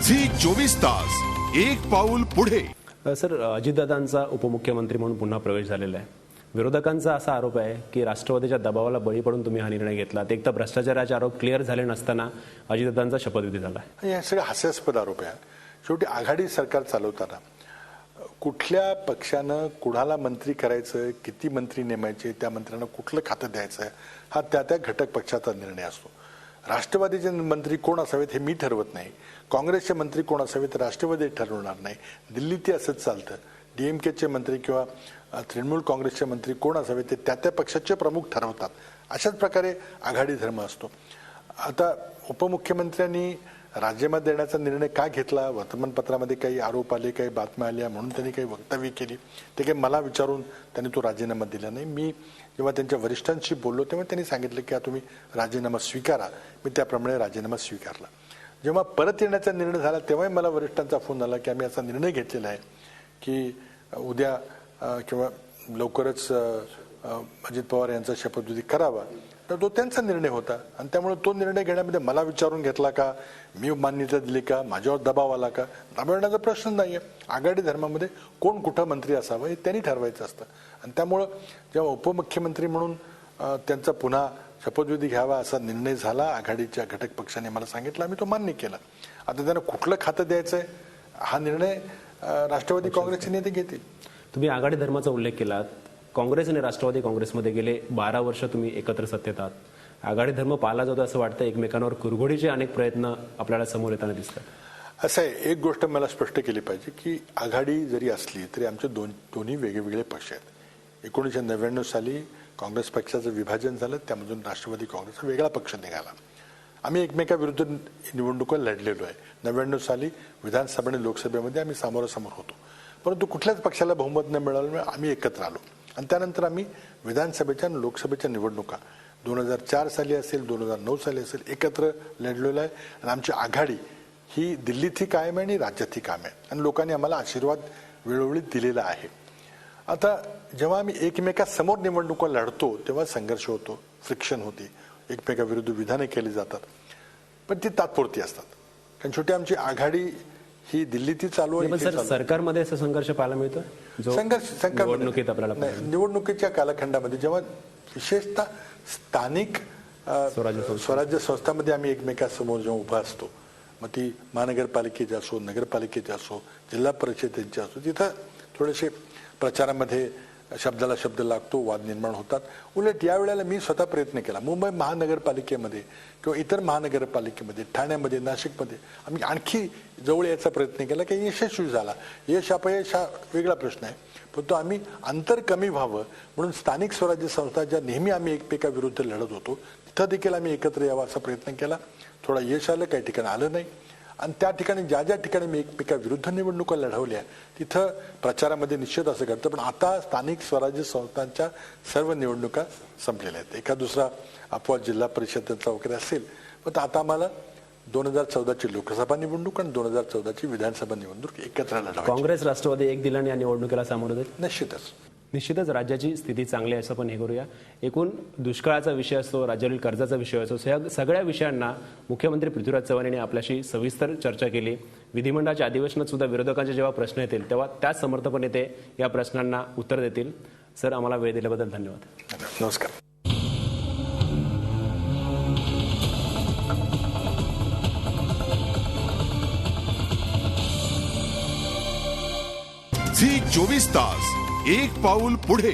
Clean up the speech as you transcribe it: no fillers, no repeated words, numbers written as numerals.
Zee 24 तास एक पाऊल पुढे। सर, अजितदादांचा उपमुख्यमंत्री म्हणून पुन्हा प्रवेश झालेला आहे। विरोधकांचा असा आरोप आहे की राष्ट्रवादीच्या दबावाला बळी पडून तुम्ही हा निर्णय घेतला। एक तर भ्रष्टाचाराचे आरोप क्लिअर झाले नसताना अजितदादांचा शपथविधी झाला। हे सगळे हास्यास्पद आरोप आहे। शेवटी आघाडी सरकार चालवताना कुठल्या पक्षानं कुणाला मंत्री करायचं, किती मंत्री नेमायचे, त्या मंत्र्यांना कुठलं खातं द्यायचं, हा त्या घटक पक्षाचा निर्णय असतो। राष्ट्रवादीचे मंत्री कोण असावेत हे मी ठरवत नाही, काँग्रेसचे मंत्री कोण असावेत राष्ट्रवादी ठरवणार नाही। दिल्लीत ते असंच चालतं। डीएमकेचे मंत्री किंवा तृणमूल काँग्रेसचे मंत्री कोण असावेत ते त्या पक्षाचे प्रमुख ठरवतात। अशाच प्रकारे आघाडी धर्म असतो। आता उपमुख्यमंत्र्यांनी राजीनामा देण्याचा निर्णय का घेतला, वर्तमानपत्रामध्ये काही आरोप आले, काही बातम्या आल्या म्हणून त्यांनी काही वक्तव्य केली, ते काही मला विचारून त्यांनी तो राजीनामा दिला नाही। मी जेव्हा त्यांच्या वरिष्ठांशी बोललो तेव्हा त्यांनी सांगितलं की तुम्ही राजीनामा स्वीकारा। मी त्याप्रमाणे राजीनामा स्वीकारला। जेव्हा परत येण्याचा निर्णय झाला तेव्हाही मला वरिष्ठांचा फोन आला की आम्ही असा निर्णय घेतलेला आहे की उद्या किंवा लवकरच अजित पवार यांचा शपथविधी करावा। तर तो त्यांचा निर्णय होता आणि त्यामुळे तो निर्णय घेण्यामध्ये मला विचारून घेतला का, मी मान्यता दिली का, माझ्यावर दबाव आला का, दबावण्याचा प्रश्न नाहीये। आघाडी धर्मामध्ये कोण कुठं मंत्री असावं हे त्यांनी ठरवायचं असतं आणि त्यामुळं जेव्हा उपमुख्यमंत्री म्हणून त्यांचा पुन्हा शपथविधी घ्यावा असा निर्णय झाला, आघाडीच्या घटक पक्षाने मला सांगितलं, आम्ही तो मान्य केला। आता त्यांना कुठलं खातं द्यायचंय हा निर्णय राष्ट्रवादी काँग्रेसचे नेते घेतील। तुम्ही आघाडी धर्माचा उल्लेख केलात। काँग्रेस आणि राष्ट्रवादी काँग्रेसमध्ये गेले 12 वर्ष तुम्ही एकत्र सत्तेत आहात। आघाडी धर्म पाळला जातो असं वाटतं। एकमेकांवर कुरघोडीचे अनेक प्रयत्न आपल्याला समोर येताना दिसतात। असं आहे, एक गोष्ट मला स्पष्ट केली पाहिजे की आघाडी जरी असली तरी आमचे दोन्ही वेगवेगळे पक्ष आहेत। 1999 साली काँग्रेस पक्षाचं विभाजन झालं, त्यामधून राष्ट्रवादी काँग्रेसचा वेगळा पक्ष निघाला। आम्ही एकमेकाविरुद्ध निवडणुका लढलेलो आहे। 99 साली विधानसभा आणि लोकसभेमध्ये आम्ही समोरासमोर होतो, परंतु कुठल्याच पक्षाला बहुमत न मिळाल्यामुळे आम्ही एकत्र आलो आणि त्यानंतर आम्ही विधानसभेच्या आणि लोकसभेच्या निवडणुका 2004 साली असेल, 2009 साली असेल एकत्र लढलेलो आहे आणि आमची आघाडी ही दिल्लीतही कायम आहे आणि राज्यातही कायम आहे आणि लोकांनी आम्हाला आशीर्वाद वेळोवेळी दिलेला आहे। आता जेव्हा आम्ही एकमेकासमोर निवडणुका लढतो तेव्हा संघर्ष होतो, फ्रिक्शन होते, एकमेकाविरुद्ध विधाने केली जातात, पण ती तात्पुरती असतात। कारण शेवटी आमची आघाडी ही दिल्लीतही चालू आहे। सरकारमध्ये असा संघर्ष पाहायला मिळतो। निवडणुकीत आपल्याला निवडणुकीच्या कालखंडामध्ये जेव्हा विशेषतः स्थानिक स्वराज्य संस्थांमध्ये आम्ही एकमेकांसमोर जेव्हा उभा असतो, मग ती महानगरपालिकेची असो, नगरपालिकेची असो, जिल्हा परिषदेची असो, तिथं थोडेसे प्रचारामध्ये शब्दाला शब्द लागतो, वाद निर्माण होतात। उलट यावेळेला मी स्वतः प्रयत्न केला, मुंबई महानगरपालिकेमध्ये किंवा इतर महानगरपालिकेमध्ये, ठाण्यामध्ये, नाशिकमध्ये आम्ही आणखी जवळ यायचा प्रयत्न केला की यशस्वी झाला। यश अपयश हा वेगळा प्रश्न आहे, परंतु आम्ही अंतर कमी व्हावं म्हणून स्थानिक स्वराज्य संस्था ज्या नेहमी आम्ही एकमेकाविरुद्ध लढत होतो तिथं देखील आम्ही एकत्र यावा असा प्रयत्न केला। थोडा यश आलं, काही ठिकाणी आलं नाही आणि त्या ठिकाणी ज्या ठिकाणी मी एकमेकाविरुद्ध निवडणुका लढवल्या तिथं प्रचारामध्ये निश्चित असं घडतं। पण आता स्थानिक स्वराज्य संस्थांच्या सर्व निवडणुका संपलेल्या आहेत। एका दुसरा अपवाद जिल्हा परिषदेचा वगैरे असेल, पण आता आम्हाला 2014ची लोकसभा निवडणूक आणि 2014ची विधानसभा निवडणूक एकत्र लढवायची। काँग्रेस राष्ट्रवादी एक दिलाने या निवडणुकीला सामोरं जाईल। निश्चितच राज्याची स्थिती चांगली आहे असं पण हे करूया। एकूण दुष्काळाचा विषय असतो, राज्यातील कर्जाचा विषय असतो, सगळ्या विषयांना मुख्यमंत्री पृथ्वीराज चव्हाण यांनी आपल्याशी सविस्तर चर्चा केली। विधिमंडळाच्या अधिवेशनात सुद्धा विरोधकांचे जेव्हा प्रश्न येतील तेव्हा त्याच समर्थपणे ते या प्रश्नांना उत्तर देतील। सर, आम्हाला वेळ दिल्याबद्दल धन्यवाद। नमस्कार। झी 24 तास एक पाऊल पुढे।